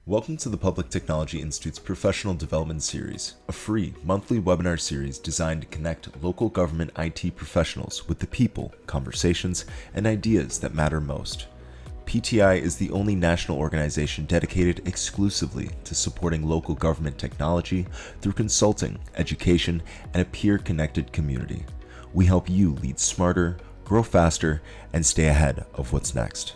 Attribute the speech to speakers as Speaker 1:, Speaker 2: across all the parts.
Speaker 1: Welcome to the Public Technology Institute's Professional Development Series, a free monthly webinar series designed to connect local government IT professionals with the people, conversations, and ideas that matter most. PTI is the only national organization dedicated exclusively to supporting local government technology through consulting, education, and a peer-connected community. We help you lead smarter, grow faster, and stay ahead of what's next.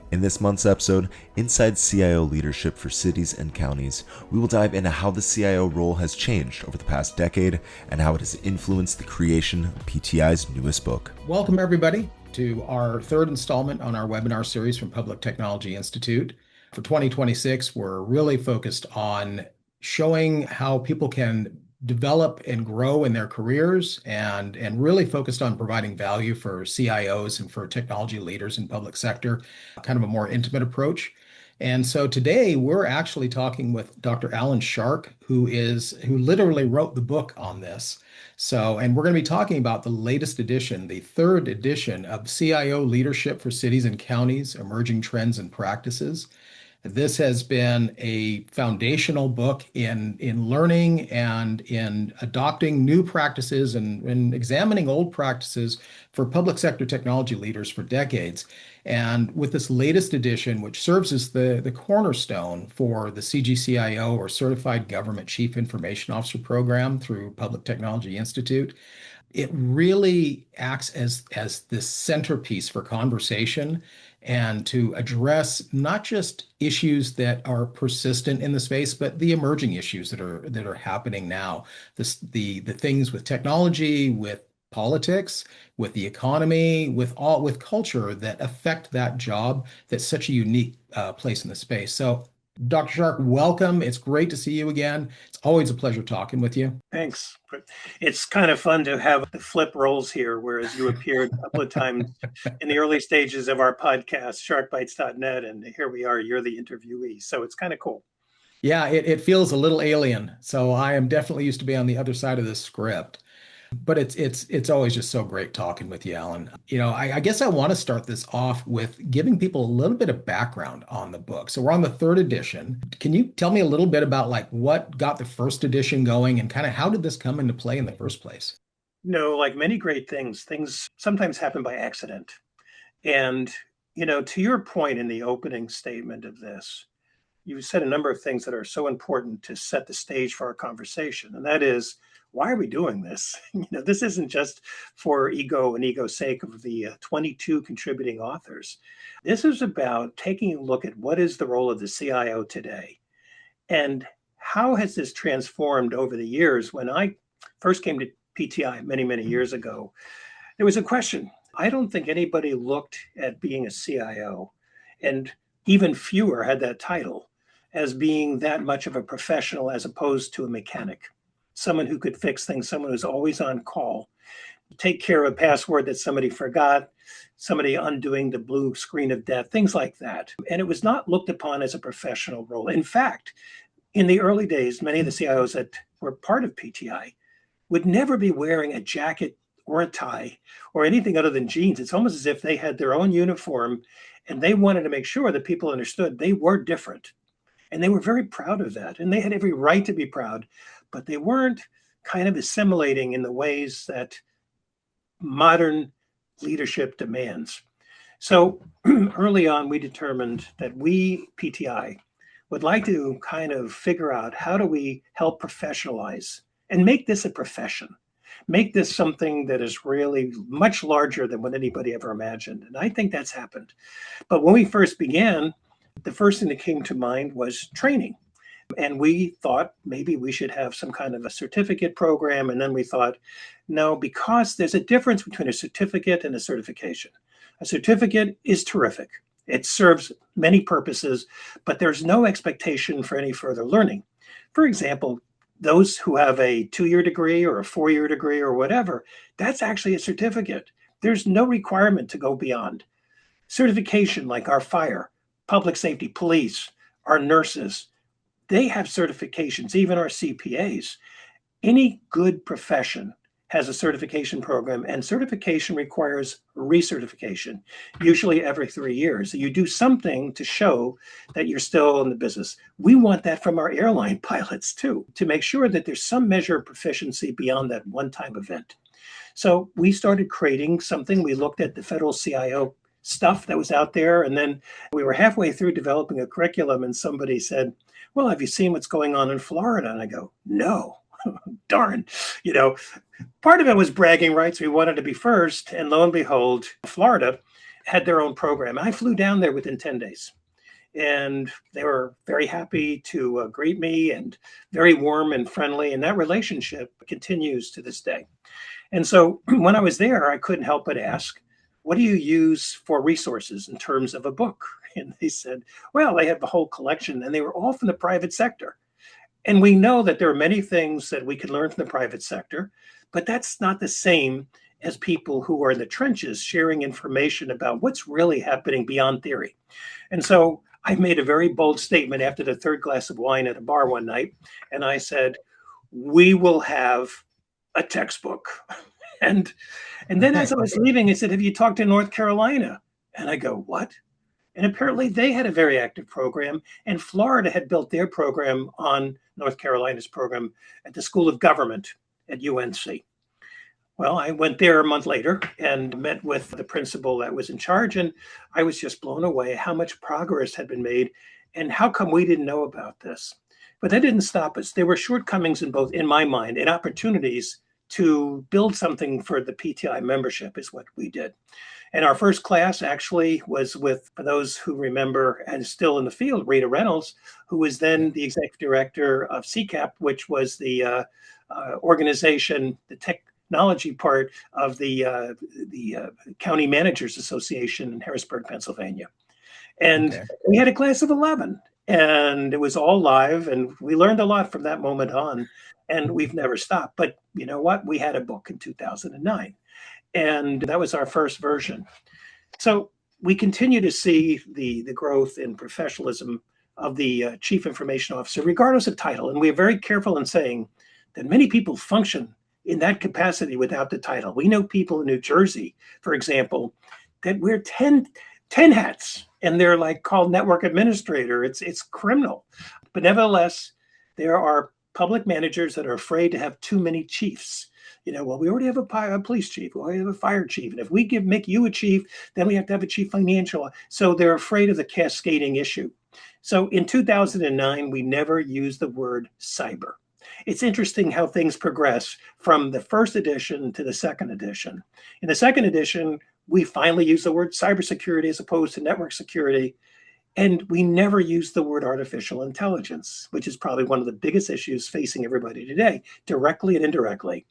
Speaker 1: In this month's episode, Inside CIO Leadership for Cities and Counties, we will dive into how the CIO role has changed over the past decade and how it has influenced the creation of PTI's newest book.
Speaker 2: Welcome, everybody, to our third installment on our webinar series from Public Technology Institute. For 2026, we're really focused on showing how people can develop and grow in their careers and really focused on providing value for CIOs and for technology leaders in public sector, kind of a more intimate approach. And so today we're actually talking with Dr. Alan Shark, who literally wrote the book on this. And we're going to be talking about the latest edition, the third edition of CIO Leadership for Cities and Counties, Emerging Trends and Practices. This has been a foundational book in learning and in adopting new practices and examining old practices for public sector technology leaders for decades. And with this latest edition, which serves as the cornerstone for the CGCIO, or Certified Government Chief Information Officer program through Public Technology Institute, it really acts as this centerpiece for conversation and to address not just issues that are persistent in the space, but the emerging issues that are happening now. The things with technology, with politics, with the economy, with culture that affect that job that's such a unique place in the space. So Dr. Shark, welcome. It's great to see you again. It's always a pleasure talking with you.
Speaker 3: Thanks. It's kind of fun to have the flip roles here, whereas you appeared a couple of times in the early stages of our podcast, sharkbites.net, and here we are, you're the interviewee. So it's kind of cool.
Speaker 2: Yeah, it feels a little alien. So I am definitely used to be on the other side of this script. But it's always just so great talking with you, Alan. I guess I want to start this off with giving people a little bit of background on the book. So we're on the third edition. Can you tell me a little bit about what got the first edition going and kind of how did this come into play in the first place?
Speaker 3: Like many great things sometimes happen by accident. And, to your point in the opening statement of this, you said a number of things that are so important to set the stage for our conversation. And that is, why are we doing this? This isn't just for ego and ego's sake of the 22 contributing authors. This is about taking a look at what is the role of the CIO today and how has this transformed over the years. When I first came to PTI many, many years ago, there was a question. I don't think anybody looked at being a CIO, and even fewer had that title, as being that much of a professional as opposed to a mechanic. Someone who could fix things, someone who's always on call, take care of a password that somebody forgot, somebody undoing the blue screen of death, things like that. And it was not looked upon as a professional role. In fact, in the early days, many of the CIOs that were part of PTI would never be wearing a jacket or a tie or anything other than jeans. It's almost as if they had their own uniform and they wanted to make sure that people understood they were different. And they were very proud of that. And they had every right to be proud, but they weren't kind of assimilating in the ways that modern leadership demands. So early on, we determined that we, PTI, would like to kind of figure out how do we help professionalize and make this a profession, make this something that is really much larger than what anybody ever imagined. And I think that's happened. But when we first began, the first thing that came to mind was training. And we thought maybe we should have some kind of a certificate program. And then we thought, no, because there's a difference between a certificate and a certification. A certificate is terrific. It serves many purposes, but there's no expectation for any further learning. For example, those who have a 2-year degree or a 4-year degree or whatever, that's actually a certificate. There's no requirement to go beyond. Certification, like our fire, public safety, police, our nurses, they have certifications, even our CPAs. Any good profession has a certification program, and certification requires recertification, usually every 3 years. You do something to show that you're still in the business. We want that from our airline pilots too, to make sure that there's some measure of proficiency beyond that one-time event. So we started creating something. We looked at the federal CIO stuff that was out there, and then we were halfway through developing a curriculum, and somebody said, well, have you seen what's going on in Florida? And I go, no. Darn, part of it was bragging rights. We wanted to be first. And lo and behold, Florida had their own program. I flew down there within 10 days. And they were very happy to greet me and very warm and friendly. And that relationship continues to this day. And so when I was there, I couldn't help but ask, what do you use for resources in terms of a book? And they said, well, they have a whole collection, and they were all from the private sector. And we know that there are many things that we can learn from the private sector, but that's not the same as people who are in the trenches sharing information about what's really happening beyond theory. And so I made a very bold statement after the third glass of wine at a bar one night. And I said, we will have a textbook. And then as I was leaving, I said, have you talked to North Carolina? And I go, what? And apparently they had a very active program, and Florida had built their program on North Carolina's program at the School of Government at UNC. Well, I went there a month later and met with the principal that was in charge, and I was just blown away how much progress had been made and how come we didn't know about this. But that didn't stop us. There were shortcomings in my mind, and opportunities to build something for the PTI membership is what we did. And our first class actually was with, for those who remember and still in the field, Rita Reynolds, who was then the executive director of CCAP, which was the organization, the technology part of the County Managers Association in Harrisburg, Pennsylvania. And we had a class of 11, and it was all live, and we learned a lot from that moment on, and we've never stopped. But you know what? We had a book in 2009. And that was our first version. So we continue to see the growth in professionalism of the chief information officer, regardless of title. And we're very careful in saying that many people function in that capacity without the title. We know people in New Jersey, for example, that wear 10 hats, and they're like called network administrator. It's criminal. But nevertheless, there are public managers that are afraid to have too many chiefs. Well, we already have a police chief, we already have a fire chief. And if we make you a chief, then we have to have a chief financial. So they're afraid of the cascading issue. So in 2009, we never used the word cyber. It's interesting how things progress from the first edition to the second edition. In the second edition, we finally used the word cybersecurity as opposed to network security. And we never used the word artificial intelligence, which is probably one of the biggest issues facing everybody today, directly and indirectly.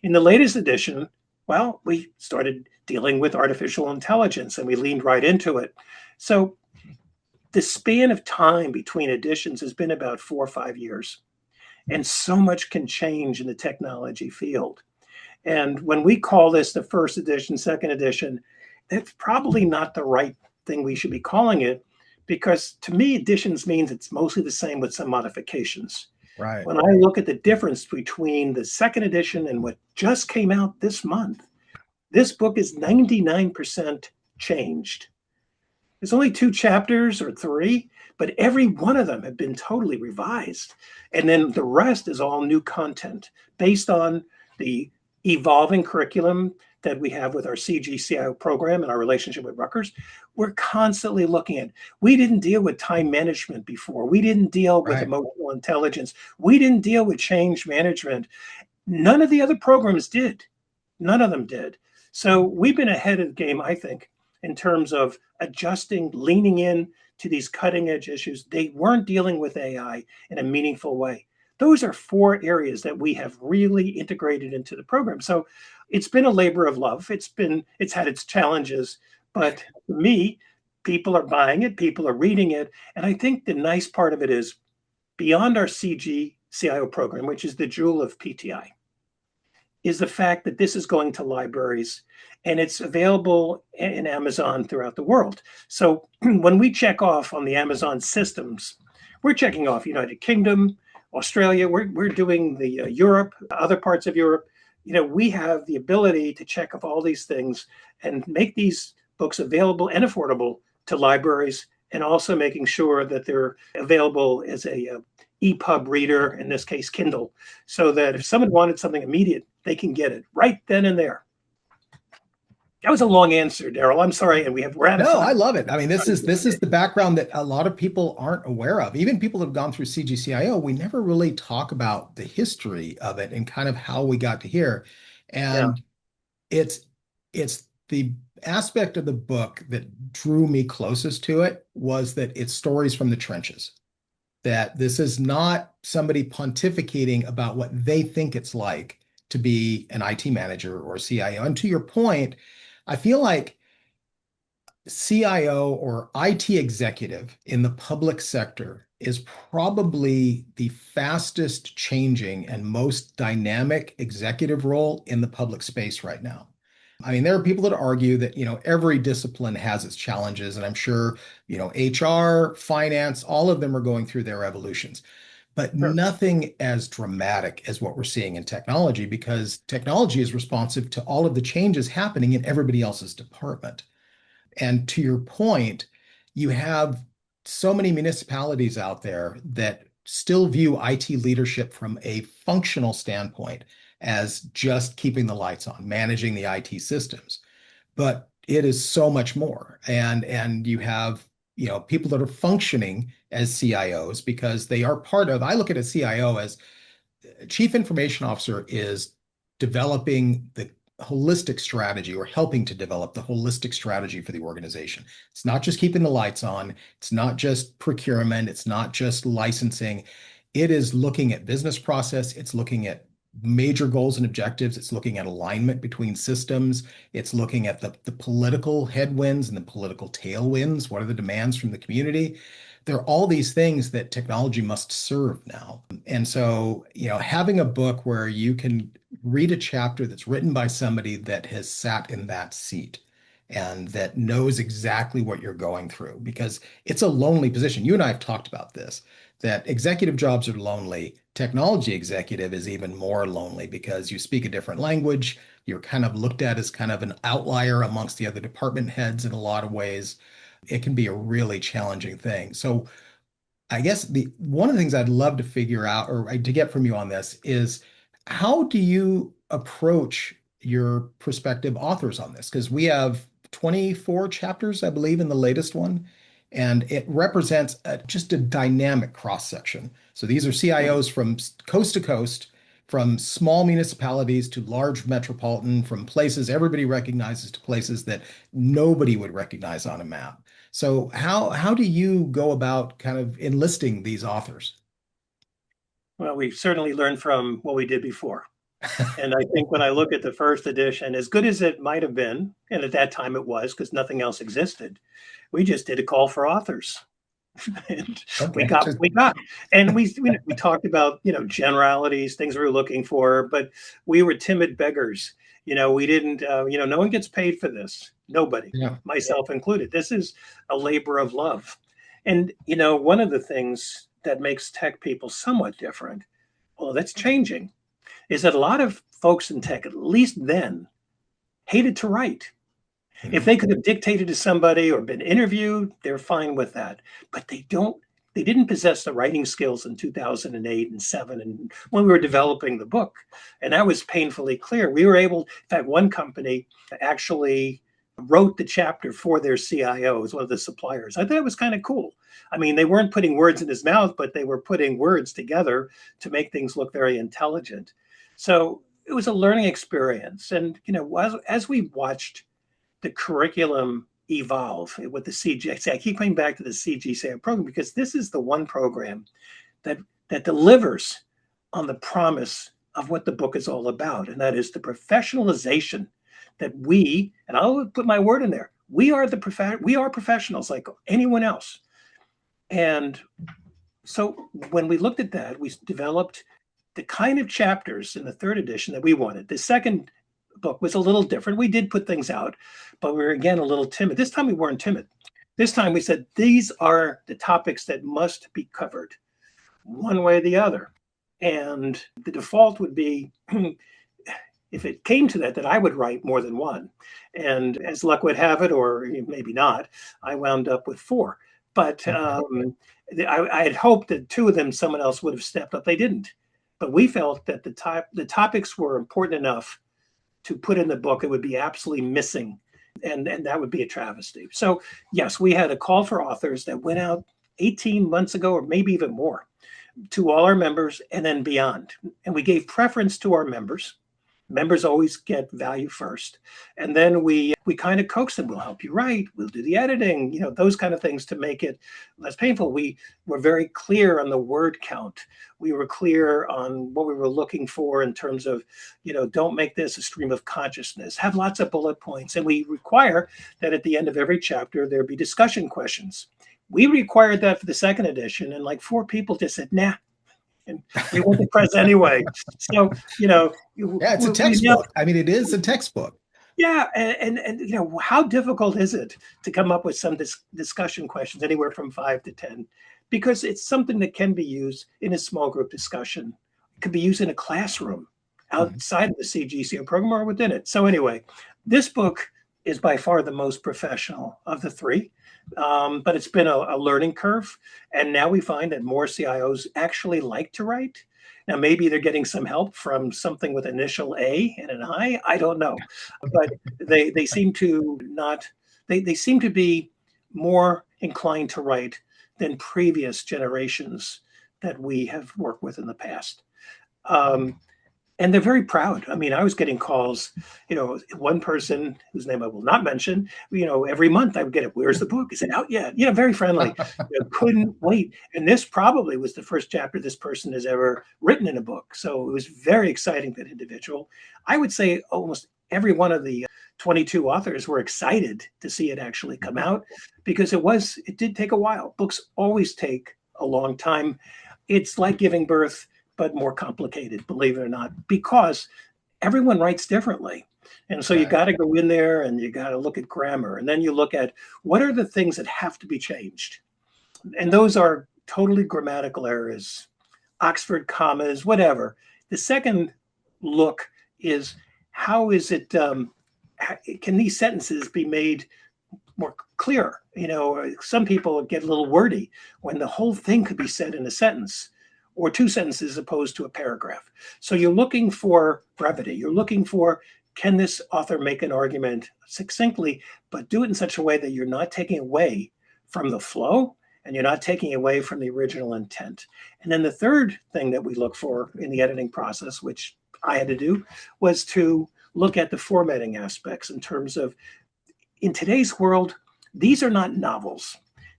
Speaker 3: In the latest edition, well, we started dealing with artificial intelligence, and we leaned right into it. So the span of time between editions has been about 4 or 5 years. And so much can change in the technology field. And when we call this the first edition, second edition, that's probably not the right thing we should be calling it, because to me, editions means it's mostly the same with some modifications.
Speaker 2: Right.
Speaker 3: When I look at the difference between the second edition and what just came out this month, this book is 99% changed. There's only 2 chapters or 3, but every one of them have been totally revised. And then the rest is all new content based on the evolving curriculum that we have with our CGCIO program and our relationship with Rutgers. We're constantly looking at, we didn't deal with time management before. We didn't deal with emotional intelligence. We didn't deal with change management. None of the other programs did. None of them did. So we've been ahead of the game, I think, in terms of adjusting, leaning in to these cutting edge issues. They weren't dealing with AI in a meaningful way. Those are 4 areas that we have really integrated into the program. So it's been a labor of love. It's had its challenges, but for me, people are buying it, people are reading it. And I think the nice part of it is beyond our CGCIO program, which is the jewel of PTI, is the fact that this is going to libraries and it's available in Amazon throughout the world. So when we check off on the Amazon systems, we're checking off United Kingdom, Australia, we're doing the Europe, other parts of Europe, we have the ability to check off all these things and make these books available and affordable to libraries, and also making sure that they're available as a EPUB reader, in this case, Kindle, so that if someone wanted something immediate, they can get it right then and there. That was a long answer, Darryl. I'm sorry, and we're out of
Speaker 2: No,
Speaker 3: time.
Speaker 2: I love it. I mean, this is the background that a lot of people aren't aware of. Even people that have gone through CGCIO, we never really talk about the history of it and kind of how we got to here.
Speaker 3: Yeah.
Speaker 2: And it's the aspect of the book that drew me closest to it was that it's stories from the trenches. That this is not somebody pontificating about what they think it's like to be an IT manager or CIO. And to your point, I feel like CIO or IT executive in the public sector is probably the fastest changing and most dynamic executive role in the public space right now. I mean, there are people that argue that, every discipline has its challenges, and I'm sure, HR, finance, all of them are going through their evolutions, but
Speaker 3: Sure.
Speaker 2: nothing as dramatic as what we're seeing in technology, because technology is responsive to all of the changes happening in everybody else's department. And to your point, you have so many municipalities out there that still view IT leadership from a functional standpoint as just keeping the lights on, managing the IT systems. But it is so much more. And you have, people that are functioning as CIOs because they are part of, I look at a CIO as Chief Information Officer is developing the holistic strategy or helping to develop the holistic strategy for the organization. It's not just keeping the lights on. It's not just procurement. It's not just licensing. It is looking at business process. It's looking at major goals and objectives. It's looking at alignment between systems. It's looking at the political headwinds and the political tailwinds. What are the demands from the community? There are all these things that technology must serve now. And so, having a book where you can read a chapter that's written by somebody that has sat in that seat and that knows exactly what you're going through, because it's a lonely position. You and I have talked about this, that executive jobs are lonely. Technology executive is even more lonely because you speak a different language. You're kind of looked at as kind of an outlier amongst the other department heads in a lot of ways. It can be a really challenging thing. So I guess the one of the things I'd love to figure out or to get from you on this is how do you approach your prospective authors on this? Because we have 24 chapters, I believe, in the latest one, and it represents just a dynamic cross section. So these are CIOs from coast to coast, from small municipalities to large metropolitan, from places everybody recognizes to places that nobody would recognize on a map. So how do you go about kind of enlisting these authors?
Speaker 3: Well, we certainly learned from what we did before. And I think when I look at the first edition, as good as it might have been, and at that time it was because nothing else existed, we just did a call for authors. And we
Speaker 2: Okay.
Speaker 3: got what we got. And we talked about, generalities, things we were looking for, but we were timid beggars. We didn't, no one gets paid for this. Nobody,
Speaker 2: Yeah.
Speaker 3: myself included. This is a labor of love. And, one of the things that makes tech people somewhat different, well, that's changing, is that a lot of folks in tech, at least then, hated to write. If they could have dictated to somebody or been interviewed, they're fine with that. But they didn't possess the writing skills in 2008 and 7 and when we were developing the book. And that was painfully clear. We were able, in fact, one company actually wrote the chapter for their CIO as one of the suppliers. I thought it was kind of cool. I mean, they weren't putting words in his mouth, but they were putting words together to make things look very intelligent. So it was a learning experience. And, as we watched the curriculum evolve with the CGC. I keep coming back to the CGCIO program because this is the one program that delivers on the promise of what the book is all about, and that is the professionalization that and I'll put my word in there, we are professionals like anyone else. And so when we looked at that, we developed the kind of chapters in the third edition that we wanted. The second book was a little different. We did put things out, but we were again a little timid. This time we weren't timid. This time we said, these are the topics that must be covered one way or the other. And the default would be, if it came to that I would write more than one. And as luck would have it, or maybe not, I wound up with four. But I had hoped that two of them, someone else would have stepped up. They didn't. But we felt that the topics were important enough to put in the book. It would be absolutely missing. And that would be a travesty. So, yes, we had a call for authors that went out 18 months ago, or maybe even more, to all our members and then beyond. And we gave preference to our members. Members always get value first. And then we kind of coax them. We'll help you write. We'll do the editing, those kind of things to make it less painful. We were very clear on the word count. We were clear on what we were looking for in terms of, don't make this a stream of consciousness. Have lots of bullet points. And we require that at the end of every chapter, there be discussion questions. We required that for the second edition, and like 4 people just said, nah. And we went to press anyway. So,
Speaker 2: yeah, it's a textbook. I mean, it is a textbook.
Speaker 3: Yeah. And how difficult is it to come up with some discussion questions, anywhere from 5 to 10? Because it's something that can be used in a small group discussion. It could be used in a classroom outside of the CGCO program or within it. So anyway, this book is by far the most professional of the 3. But it's been a learning curve. And now we find that more CIOs actually like to write. Now, maybe they're getting some help from something with initial A and an I. I don't know. But they seem to not, they seem to be more inclined to write than previous generations that we have worked with in the past. And they're very proud. I mean, I was getting calls, one person whose name I will not mention, every month I would get it. Where's the book? Is it out yet? Very friendly. Couldn't wait. And this probably was the first chapter this person has ever written in a book. So it was very exciting, that individual. I would say almost every one of the 22 authors were excited to see it actually come out, because it did take a while. Books always take a long time. It's like giving birth, but more complicated, believe it or not, because everyone writes differently. And so you got to go in there and you got to look at grammar. And then you look at what are the things that have to be changed. And those are totally grammatical errors, Oxford commas, whatever. The second look is, how is it, can these sentences be made more clear? Some people get a little wordy when the whole thing could be said in a sentence, or 2 sentences as opposed to a paragraph. So you're looking for brevity. You're looking for, can this author make an argument succinctly, but do it in such a way that you're not taking away from the flow and you're not taking away from the original intent. And then the third thing that we look for in the editing process, which I had to do, was to look at the formatting aspects in terms of, in today's world, these are not novels.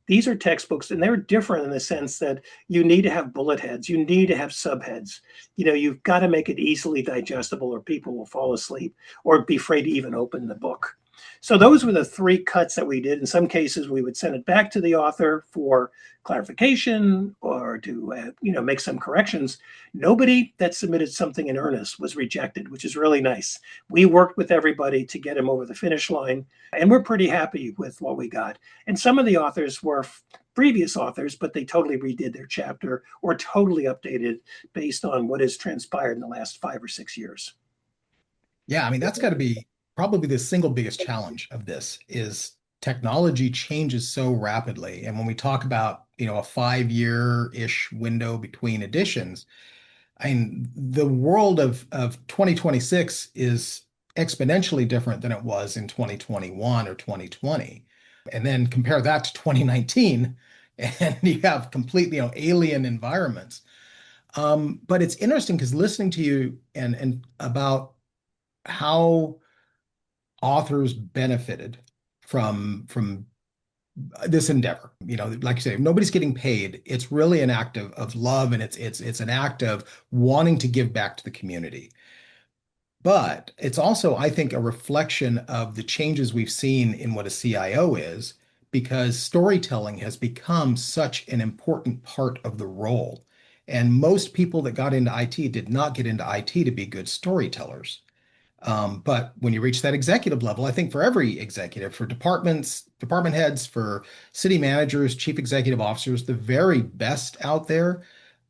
Speaker 3: These are textbooks, and they're different in the sense that you need to have bullet heads. You need to have subheads. You've got to make it easily digestible, or people will fall asleep or be afraid to even open the book. So those were the 3 cuts that we did. In some cases, we would send it back to the author for clarification or to make some corrections. Nobody that submitted something in earnest was rejected, which is really nice. We worked with everybody to get him over the finish line, and we're pretty happy with what we got. And some of the authors were previous authors, but they totally redid their chapter or totally updated based on what has transpired in the last 5 or 6 years.
Speaker 2: Yeah, I mean, that's got to be probably the single biggest challenge of this, is technology changes so rapidly. And when we talk about, a 5-year-ish window between editions, I mean, the world of 2026 is exponentially different than it was in 2021 or 2020. And then compare that to 2019, and you have completely, alien environments. But it's interesting because listening to you and about how authors benefited from this endeavor. Like you say, if nobody's getting paid, it's really an act of love, and it's an act of wanting to give back to the community. But it's also, I think, a reflection of the changes we've seen in what a CIO is, because storytelling has become such an important part of the role. And most people that got into IT did not get into IT to be good storytellers. But when you reach that executive level, I think for every executive, for departments, department heads, for city managers, chief executive officers, the very best out there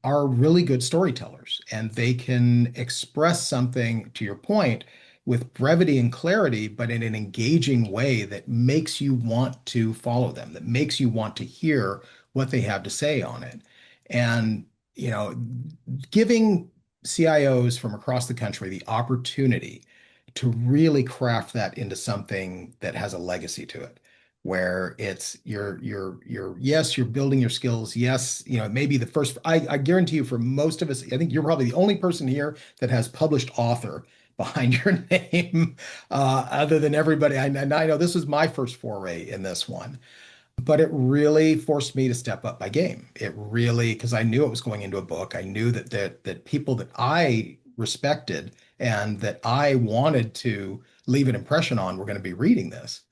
Speaker 2: are really good storytellers, and they can express something, to your point, with brevity and clarity, but in an engaging way that makes you want to follow them, that makes you want to hear what they have to say on it. And, you know, giving CIOs from across the country the opportunity to really craft that into something that has a legacy to it, where it's yes, you're building your skills. Yes, maybe the first, I guarantee you, for most of us, I think you're probably the only person here that has published author behind your name, other than everybody. And I know this was my first foray in this one, but it really forced me to step up my game. It really, because I knew it was going into a book. I knew that people that I respected and that I wanted to leave an impression on were going to be reading this.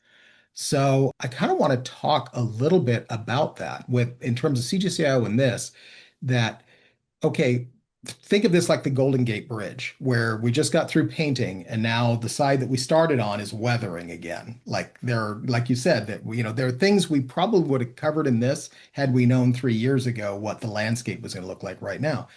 Speaker 2: So I kind of want to talk a little bit about that with in terms of CGCIO and this, that okay, think of this like the Golden Gate Bridge, where we just got through painting and now the side that we started on is weathering again. Like like you said, that there are things we probably would have covered in this had we known 3 years ago what the landscape was going to look like right now.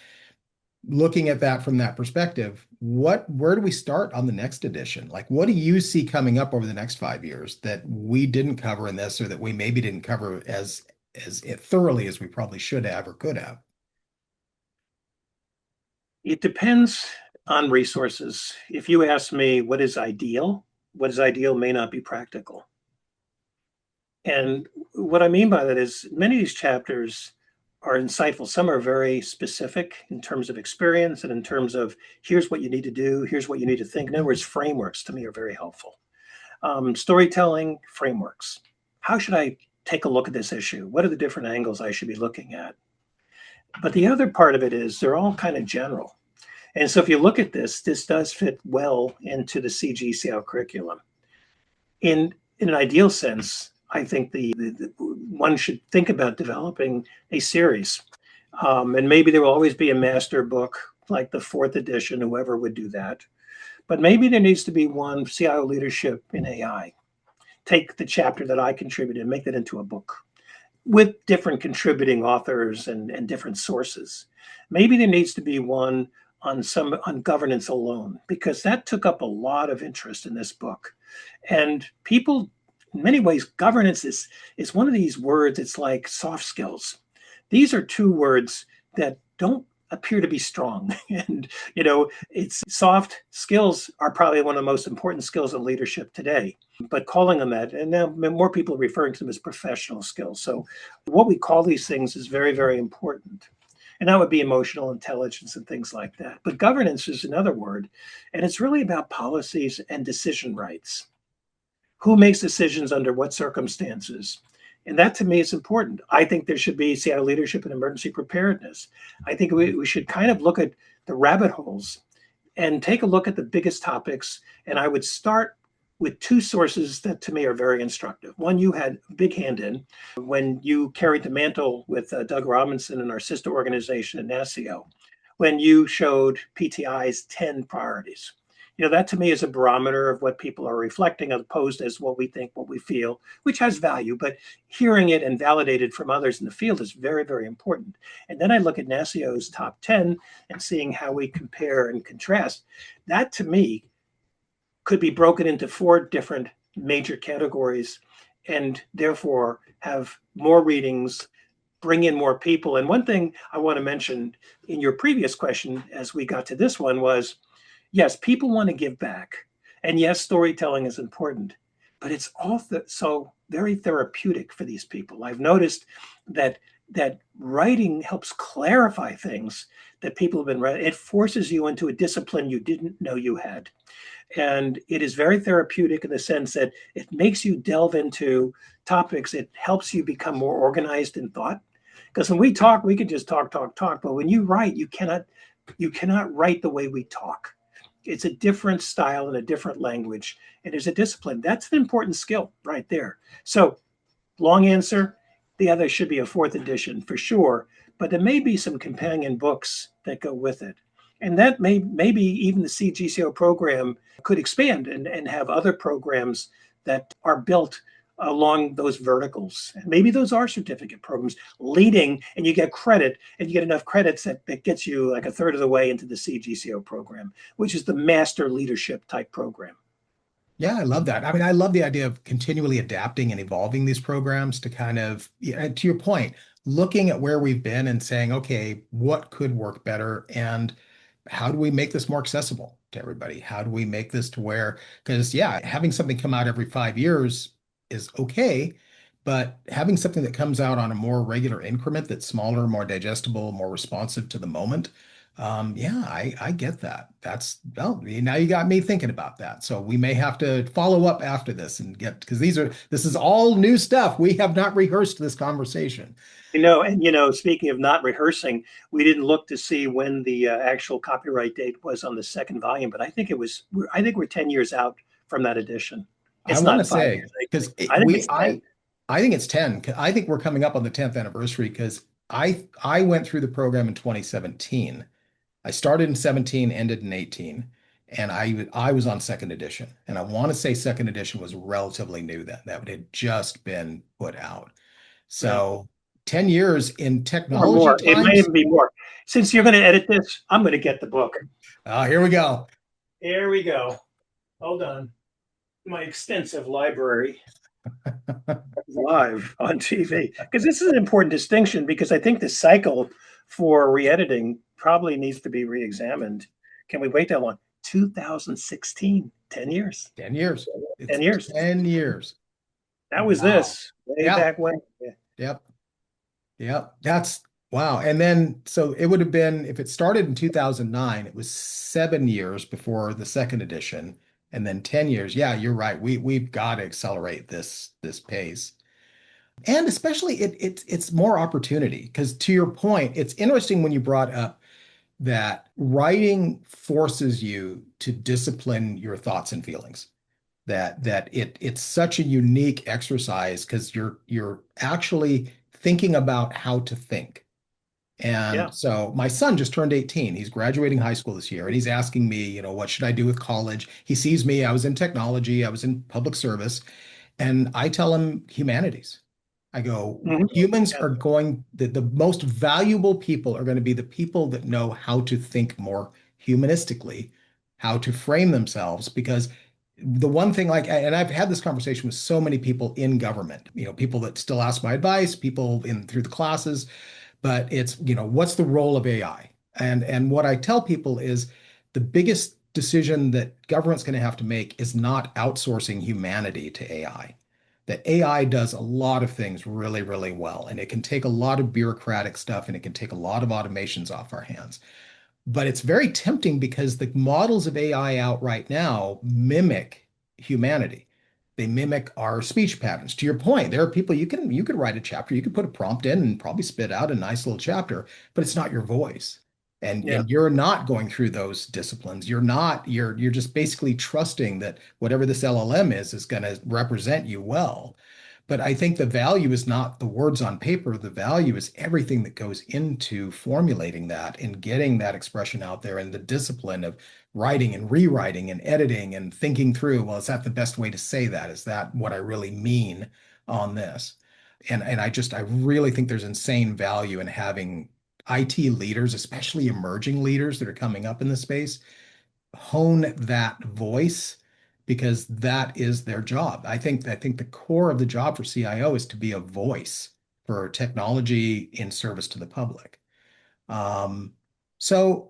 Speaker 2: Looking at that from that perspective, where do we start on the next edition? Like, what do you see coming up over the next 5 years that we didn't cover in this, or that we maybe didn't cover as thoroughly as we probably should have or could have?
Speaker 3: It depends on resources. If you ask me what is ideal may not be practical. And what I mean by that is many of these chapters are insightful. Some are very specific in terms of experience and in terms of here's what you need to do, here's what you need to think. In other words, frameworks to me are very helpful. Storytelling frameworks. How should I take a look at this issue? What are the different angles I should be looking at? But the other part of it is they're all kind of general. And so if you look at this does fit well into the CGCL curriculum. In an ideal sense, I think the one should think about developing a series. And maybe there will always be a master book like the 4th edition, whoever would do that. But maybe there needs to be one CIO Leadership in AI. Take the chapter that I contributed and make that into a book with different contributing authors and different sources. Maybe there needs to be one on governance alone, because that took up a lot of interest in this book. And people, in many ways, governance is one of these words. It's like soft skills. These are two words that don't appear to be strong. And, it's soft skills are probably one of the most important skills in leadership today, but calling them that, and now more people are referring to them as professional skills. So what we call these things is very, very important. And that would be emotional intelligence and things like that. But governance is another word, and it's really about policies and decision rights. Who makes decisions under what circumstances? And that to me is important. I think there should be CIO leadership and emergency preparedness. I think we should kind of look at the rabbit holes and take a look at the biggest topics. And I would start with two sources that to me are very instructive. One you had a big hand in when you carried the mantle with Doug Robinson and our sister organization at NASCIO, when you showed PTI's 10 priorities. That to me is a barometer of what people are reflecting, as opposed as what we think, what we feel, which has value, but hearing it and validated from others in the field is very, very important. And then I look at NASCIO's top 10 and seeing how we compare and contrast. That to me could be broken into 4 different major categories, and therefore have more readings, bring in more people. And one thing I want to mention in your previous question, as we got to this one, was yes, people want to give back. And yes, storytelling is important, but it's also very therapeutic for these people. I've noticed that writing helps clarify things that people have been writing. It forces you into a discipline you didn't know you had. And it is very therapeutic in the sense that it makes you delve into topics. It helps you become more organized in thought. Because when we talk, we can just talk. But when you write, you cannot write the way we talk. It's a different style and a different language. And there's a discipline. That's an important skill right there. So long answer, the other should be a 4th edition for sure. But there may be some companion books that go with it. And that maybe even the CGCO program could expand and have other programs that are built along those verticals. And maybe those are certificate programs leading, and you get credit, and you get enough credits that gets you like a third of the way into the CGCO program, which is the master leadership type program.
Speaker 2: Yeah, I love that. I mean, I love the idea of continually adapting and evolving these programs to kind of, yeah, to your point, looking at where we've been and saying, okay, what could work better and how do we make this more accessible to everybody? How do we make this to where, because yeah, having something come out every 5 years is okay, but having something that comes out on a more regular increment that's smaller, more digestible, more responsive to the moment. Yeah, I get that. That's well, now you got me thinking about that. So we may have to follow up after this and get because this is all new stuff. We have not rehearsed this conversation.
Speaker 3: And speaking of not rehearsing, we didn't look to see when the actual copyright date was on the second volume, but I think it was. I think we're 10 years out from that edition.
Speaker 2: I
Speaker 3: It's
Speaker 2: want to
Speaker 3: not five
Speaker 2: say
Speaker 3: years.
Speaker 2: because
Speaker 3: I think it's 10.
Speaker 2: I think it's 10. I think we're coming up on the 10th anniversary because I went through the program in 2017. I started in 17, ended in 18, and I was on second edition. And I want to say second edition was relatively new then. That had just been put out.
Speaker 3: Yeah.
Speaker 2: So 10 years in
Speaker 3: Or
Speaker 2: technology
Speaker 3: more. It may
Speaker 2: times.
Speaker 3: even be more. Since you're going to edit this, I'm going to get the book.
Speaker 2: Here we go.
Speaker 3: Here we go. Hold on. My extensive library live on TV. Because this is an important distinction because I think the cycle for re-editing probably needs to be re-examined. Can we wait that long? 2016, 10 years.
Speaker 2: 10 years.
Speaker 3: 10 years.
Speaker 2: 10 years.
Speaker 3: That was
Speaker 2: Wow.
Speaker 3: this way back when. Yeah.
Speaker 2: Yep. Yep. That's wow. And then, so it would have been, if it started in 2009, it was 7 years before the second edition, and then 10 years. Yeah, you're right. We've got to accelerate this pace. And especially it's more opportunity because to your point, it's interesting when you brought up that writing forces you to discipline your thoughts and feelings. It's such a unique exercise because you're actually thinking about how to think.
Speaker 3: Yeah.
Speaker 2: And so my son just turned 18. He's graduating high school this year, and he's asking me, what should I do with college? He sees me, I was in technology, I was in public service, and I tell him humanities. I go,
Speaker 3: Mhm.
Speaker 2: humans
Speaker 3: Yeah.
Speaker 2: are the most valuable people are going to be the people that know how to think more humanistically, how to frame themselves. Because the one thing, and I've had this conversation with so many people in government, people that still ask my advice, people in through the classes, but it's, what's the role of AI? And what I tell people is the biggest decision that government's going to have to make is not outsourcing humanity to AI. That AI does a lot of things really, really well, and it can take a lot of bureaucratic stuff and it can take a lot of automations off our hands. But it's very tempting because the models of AI out right now mimic humanity. They mimic our speech patterns. To your point, there are people you could write a chapter, you could put a prompt in and probably spit out a nice little chapter, but it's not your voice.
Speaker 3: Yeah.
Speaker 2: And you're not going through those disciplines. You're just basically trusting that whatever this LLM is going to represent you well. But I think the value is not the words on paper. The value is everything that goes into formulating that and getting that expression out there and the discipline of writing and rewriting and editing and thinking through, well, is that the best way to say that? Is that what I really mean on this? And I really think there's insane value in having IT leaders, especially emerging leaders that are coming up in the space, hone that voice because that is their job. I think the core of the job for CIO is to be a voice for technology in service to the public. Um, so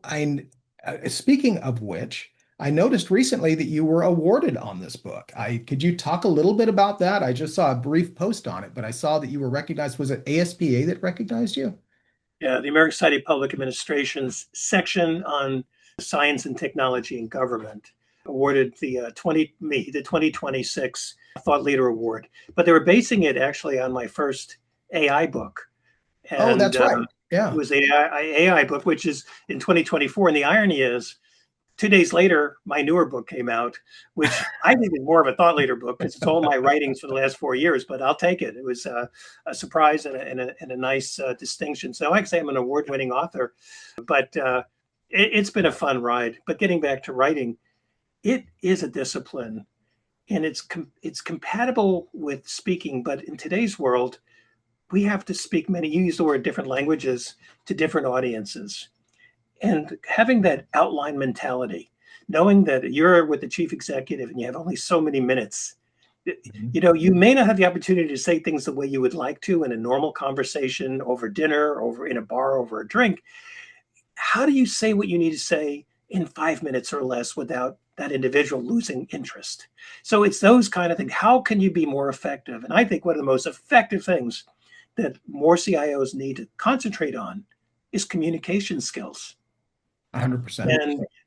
Speaker 2: speaking of which, I noticed recently that you were awarded on this book. Could you talk a little bit about that? I just saw a brief post on it, but I saw that you were recognized. Was it ASPA that recognized you?
Speaker 3: Yeah. The American Society of Public Administration's section on science and technology in government awarded the 2026 Thought Leader Award. But they were basing it actually on my first AI book.
Speaker 2: Oh,
Speaker 3: And
Speaker 2: that's right.
Speaker 3: it
Speaker 2: Yeah.
Speaker 3: was an AI book, which is in 2024. And the irony is, 2 days later, my newer book came out, which I think is more of a thought leader book because it's all my writings for the last 4 years, but I'll take it. It was a surprise and a nice distinction. So I can say I'm an award winning author, but it's been a fun ride. But getting back to writing, it is a discipline. and it's compatible with speaking, but in today's world, we have to speak many, you use the word different languages to different audiences. And having that outline mentality, knowing that you're with the chief executive and you have only so many minutes,
Speaker 2: Mhm.
Speaker 3: you may not have the opportunity to say things the way you would like to in a normal conversation over dinner, over in a bar, over a drink. How do you say what you need to say in 5 minutes or less without that individual losing interest? So it's those kind of things. How can you be more effective? And I think one of the most effective things that more CIOs need to concentrate on is communication skills.
Speaker 2: 100%.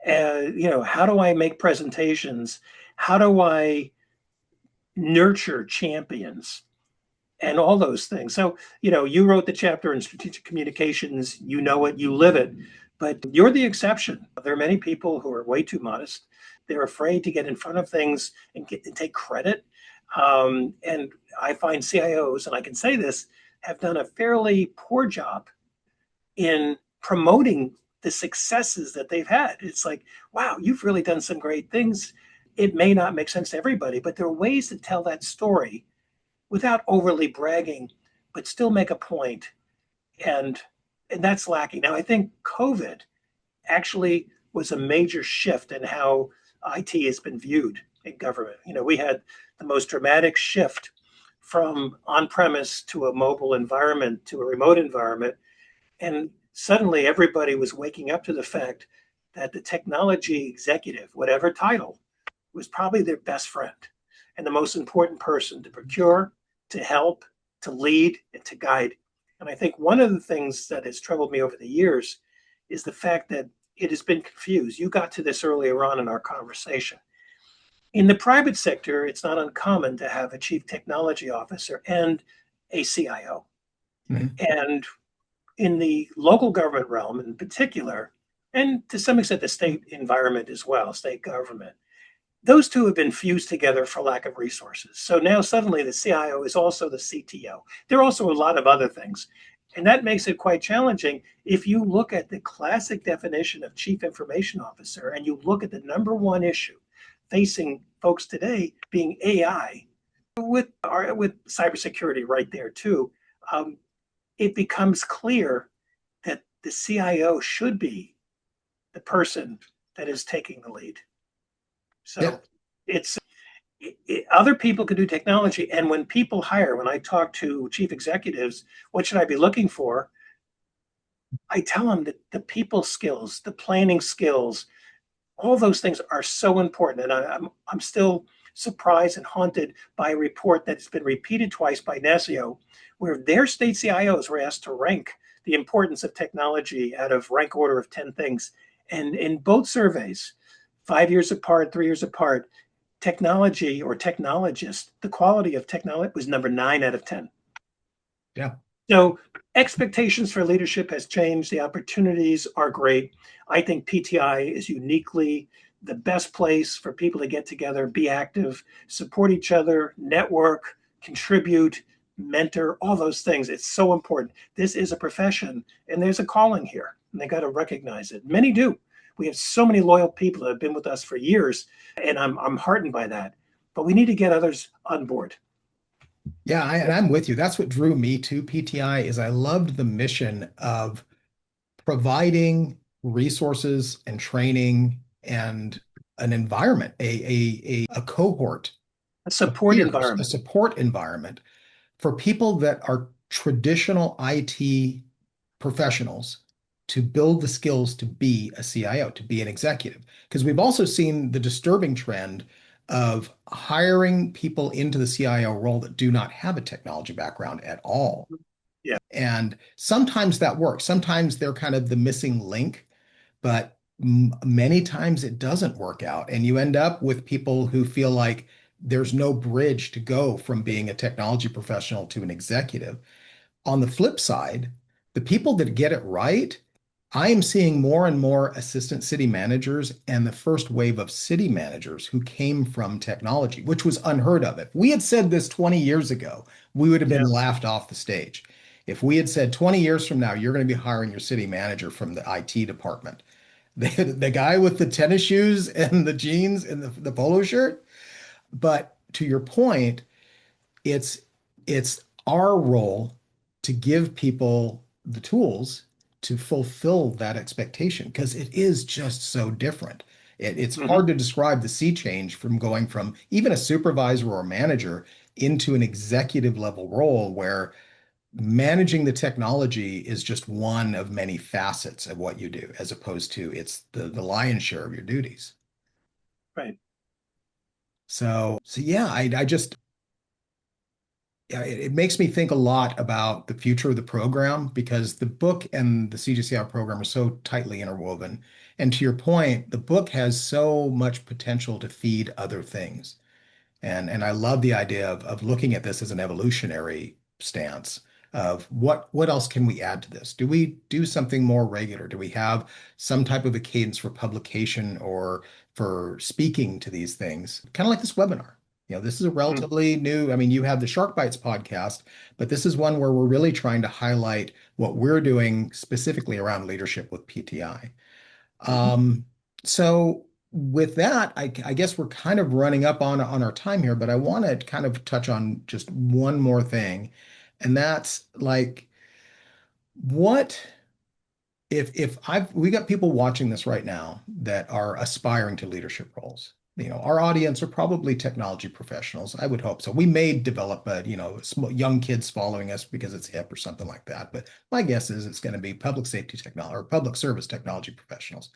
Speaker 3: And how do I make presentations? How do I nurture champions? And all those things. So, you wrote the chapter in strategic communications, you know it, you live it, but you're the exception. There are many people who are way too modest. They're afraid to get in front of things and take credit. And I find CIOs, and I can say this, have done a fairly poor job in promoting the successes that they've had. It's like, wow, you've really done some great things. It may not make sense to everybody, but there are ways to tell that story without overly bragging, but still make a point. And and that's lacking. Now, I think COVID actually was a major shift in how IT has been viewed in government. We had the most dramatic shift from on-premise to a mobile environment to a remote environment. And suddenly everybody was waking up to the fact that the technology executive, whatever title, was probably their best friend and the most important person to procure, to help, to lead, and to guide. And I think one of the things that has troubled me over the years is the fact that it has been confused. You got to this earlier on in our conversation. In the private sector, it's not uncommon to have a chief technology officer and a CIO.
Speaker 2: Mhm.
Speaker 3: And in the local government realm in particular, and to some extent the state environment as well, state government, those two have been fused together for lack of resources. So now suddenly the CIO is also the CTO. There are also a lot of other things. And that makes it quite challenging. If you look at the classic definition of chief information officer and you look at the number one issue facing folks today being AI with cybersecurity right there too, um, it becomes clear that the CIO should be the person that is taking the lead.
Speaker 2: Yeah.
Speaker 3: So it's other people can do technology. And when people hire, when I talk to chief executives, what should I be looking for? I tell them that the people skills, the planning skills, all those things are so important. And I'm still surprised and haunted by a report that's been repeated twice by NASIO, where their state CIOs were asked to rank the importance of technology out of rank order of 10 things. And in both surveys, 5 years apart, 3 years apart, technology or technologist, the quality of technology was number 9 out of 10.
Speaker 2: Yeah.
Speaker 3: So expectations for leadership has changed. The opportunities are great. I think PTI is uniquely the best place for people to get together, be active, support each other, network, contribute, mentor, all those things. It's so important. This is a profession and there's a calling here and they got to recognize it. Many do. We have so many loyal people that have been with us for years and I'm heartened by that. But we need to get others on board.
Speaker 2: Yeah, and I'm with you. That's what drew me to PTI is I loved the mission of providing resources and training and an environment, a cohort
Speaker 3: A
Speaker 2: of
Speaker 3: support
Speaker 2: peers, a
Speaker 3: environment.
Speaker 2: support environment for people that are traditional IT professionals to build the skills to be a CIO, to be an executive. Because we've also seen the disturbing trend of hiring people into the CIO role that do not have a technology background at all.
Speaker 3: Yeah.
Speaker 2: And sometimes that works. Sometimes they're kind of the missing link, but many times it doesn't work out. And you end up with people who feel like there's no bridge to go from being a technology professional to an executive. On the flip side, the people that get it right, I am seeing more and more assistant city managers and the first wave of city managers who came from technology, which was unheard of. If we had said this 20 years ago, we would have been
Speaker 3: Yeah.
Speaker 2: laughed off the stage. If we had said 20 years from now, you're going to be hiring your city manager from the IT department, the guy with the tennis shoes and the jeans and the polo shirt, But to your point, it's it's our role to give people the tools to fulfill that expectation because it is just so different. It's
Speaker 3: Hmm.
Speaker 2: hard to describe the sea change from going from even a supervisor or manager into an executive level role where managing the technology is just one of many facets of what you do, as opposed to it's the lion's share of your duties.
Speaker 3: Right.
Speaker 2: So yeah, I just yeah, it makes me think a lot about the future of the program because the book and the CGCI program are so tightly interwoven. And to your point, the book has so much potential to feed other things. And I love the idea of looking at this as an evolutionary stance of what else can we add to this? Do we do something more regular? Do we have some type of a cadence for publication or for speaking to these things? Kind of like this webinar. This is a
Speaker 3: Mm.
Speaker 2: relatively new, I mean, you have the Shark Bites podcast, but this is one where we're really trying to highlight what we're doing specifically around leadership with PTI.
Speaker 3: Mhm.
Speaker 2: Um, so with that, I guess we're kind of running up on our time here, but I want to kind of touch on just one more thing, and that's like what if I've we got people watching this right now that are aspiring to leadership roles. Our audience are probably technology professionals. I would hope so. We may develop young kids following us because it's hip or something like that. But my guess is it's going to be public safety technology or public service technology professionals.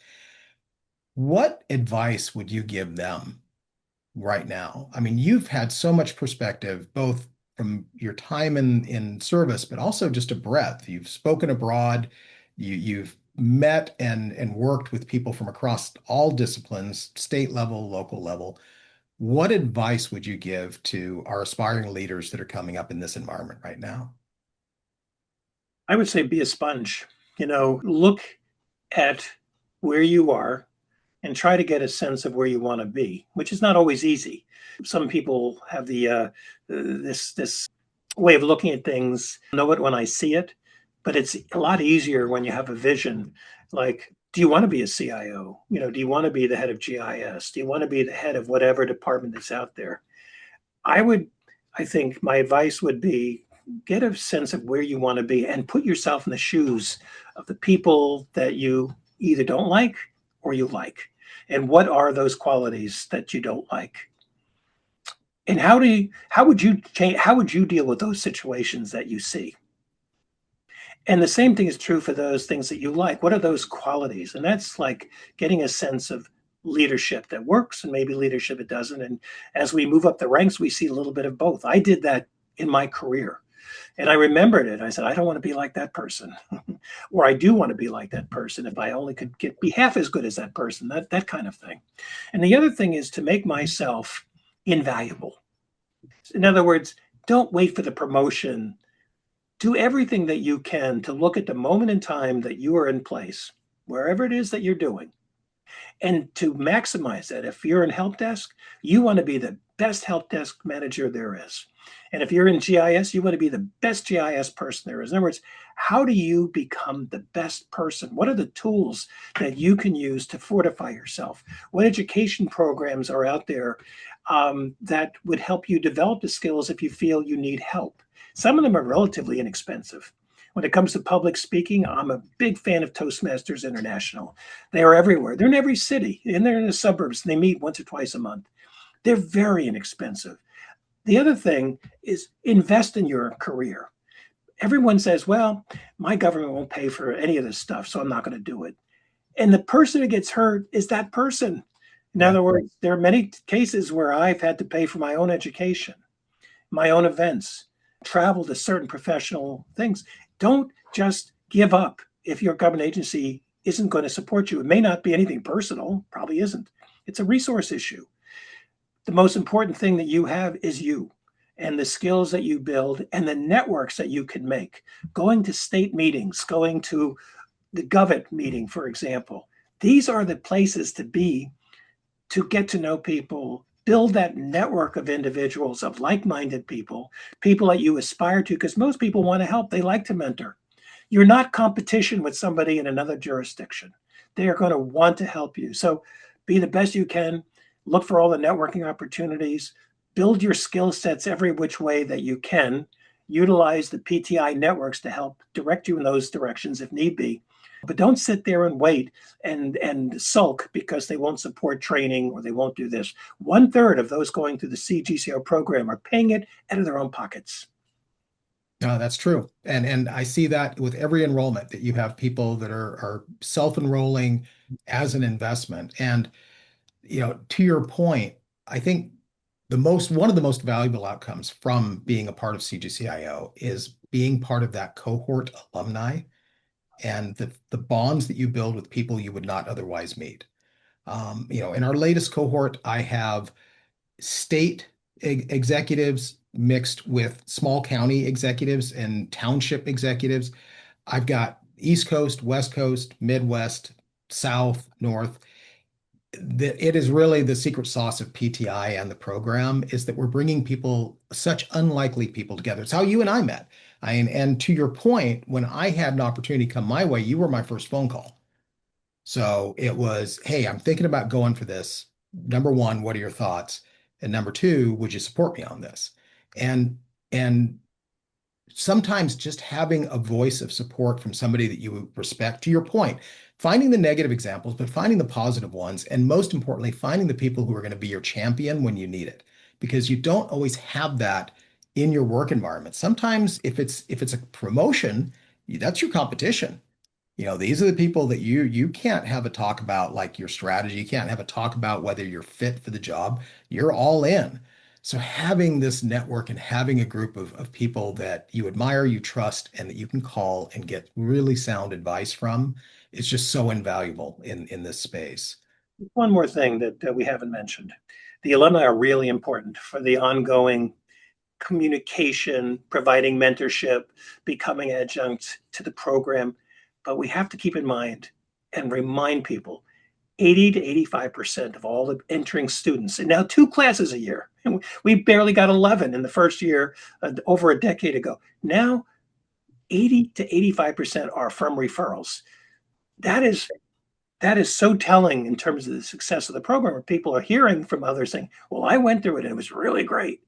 Speaker 2: What advice would you give them right now? I mean, you've had so much perspective, both from your time in service, but also just a breadth. You've spoken abroad, you've met and worked with people from across all disciplines, state level, local level. What advice would you give to our aspiring leaders that are coming up in this environment right now?
Speaker 3: I would say be a sponge. Look at where you are and try to get a sense of where you want to be, which is not always easy. Some people have this way of looking at things, know it when I see it, but it's a lot easier when you have a vision. Like, do you want to be a CIO? Do you want to be the head of GIS? Do you want to be the head of whatever department that's out there? I would, I think my advice would be get a sense of where you want to be and put yourself in the shoes of the people that you either don't like or you like. And what are those qualities that you don't like? And how would you change, how would you deal with those situations that you see? And the same thing is true for those things that you like. What are those qualities? And that's like getting a sense of leadership that works and maybe leadership it doesn't. And as we move up the ranks, we see a little bit of both. I did that in my career. And I remembered it. I said, I don't want to be like that person. Or I do want to be like that person if I only could be half as good as that person, that kind of thing. And the other thing is to make myself invaluable. In other words, don't wait for the promotion. Do everything that you can to look at the moment in time that you are in place, wherever it is that you're doing, and to maximize that. If you're in help desk, you want to be the best help desk manager there is. And if you're in GIS, you want to be the best GIS person there is. In other words, how do you become the best person? What are the tools that you can use to fortify yourself? What education programs are out there that would help you develop the skills if you feel you need help? Some of them are relatively inexpensive. When it comes to public speaking, I'm a big fan of Toastmasters International. They are everywhere. They're in every city, and they're in the suburbs. And they meet once or twice a month. They're very inexpensive. The other thing is invest in your career. Everyone says, well, my government won't pay for any of this stuff, so I'm not going to do it. And the person who gets hurt is that person. In
Speaker 2: Yeah.
Speaker 3: other words, there are many cases where I've had to pay for my own education, my own events, travel to certain professional things. Don't just give up if your government agency isn't going to support you. It may not be anything personal, probably isn't. It's a resource issue. The most important thing that you have is you and the skills that you build and the networks that you can make. Going to state meetings, going to the Govit meeting, for example. These are the places to be to get to know people, build that network of individuals, of like minded people, people that you aspire to, because most people want to help. They like to mentor. You're not competition with somebody in another jurisdiction. They are going to want to help you. So be the best you can. look for all the networking opportunities, build your skill sets every which way that you can, utilize the PTI networks to help direct you in those directions if need be. But don't sit there and wait and sulk because they won't support training or they won't do this. 1/3 of those going through the CGCO program are paying it out of their own pockets.
Speaker 2: No, that's true. And I see that with every enrollment that you have people that are self-enrolling as an investment. And to your point, I think one of the most valuable outcomes from being a part of CGCIO is being part of that cohort alumni and the bonds that you build with people you would not otherwise meet. In our latest cohort, I have state executives mixed with small county executives and township executives. I've got East Coast, West Coast, Midwest, South, North. It is really the secret sauce of PTI and the program is that we're bringing people, such unlikely people together. It's how you and I met. And to your point, when I had an opportunity come my way, you were my first phone call. So it was, hey, I'm thinking about going for this. Number one, what are your thoughts? And number two, would you support me on this? And sometimes just having a voice of support from somebody that you respect, to your point, finding the negative examples, but finding the positive ones, and most importantly, finding the people who are going to be your champion when you need it, because you don't always have that in your work environment. Sometimes if it's a promotion, that's your competition. These are the people that you can't have a talk about like your strategy. You can't have a talk about whether you're fit for the job. You're all in. So having this network and having a group of people that you admire, you trust, and that you can call and get really sound advice from is just so invaluable in this space.
Speaker 3: One more thing that we haven't mentioned. The alumni are really important for the ongoing communication, providing mentorship, becoming adjuncts to the program. But we have to keep in mind and remind people 80 to 85% of all the entering students, and now 2 classes a year. And we barely got 11 in the first year over a decade ago. Now 80 to 85% are from referrals. That is so telling in terms of the success of the program, where people are hearing from others saying, well, I went through it and it was really great.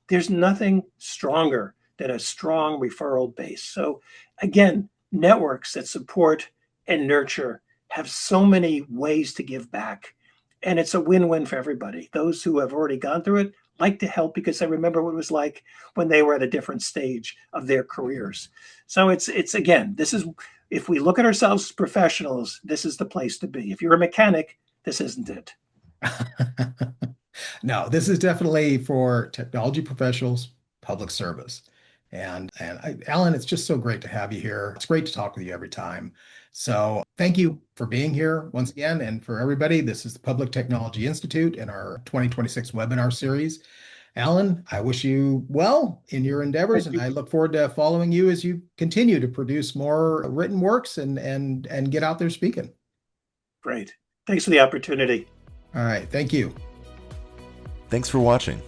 Speaker 3: There's nothing stronger than a strong referral base. So again, networks that support and nurture have so many ways to give back. And it's a win-win for everybody. Those who have already gone through it like to help because they remember what it was like when they were at a different stage of their careers. So it's again, this is, if we look at ourselves as professionals, this is the place to be. If you're a mechanic, this isn't it.
Speaker 2: No, this is definitely for technology professionals, public service. And Alan, it's just so great to have you here. It's great to talk with you every time. So thank you for being here once again. And for everybody, this is the Public Technology Institute in our 2026 webinar series. Alan, I wish you well in your endeavors, and I look forward to following you as you continue to produce more written works and get out there speaking.
Speaker 3: Great. Thanks for the opportunity.
Speaker 2: All right. Thank you.
Speaker 1: Thanks for watching.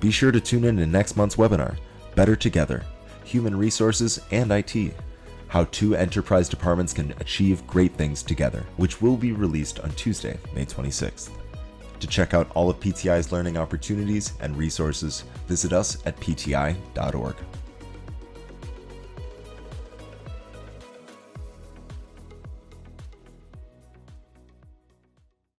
Speaker 1: Be sure to tune in to next month's webinar, Better Together, Human Resources and IT, How 2 Enterprise Departments Can Achieve Great Things Together, which will be released on Tuesday, May 26th. To check out all of PTI's learning opportunities and resources, visit us at pti.org.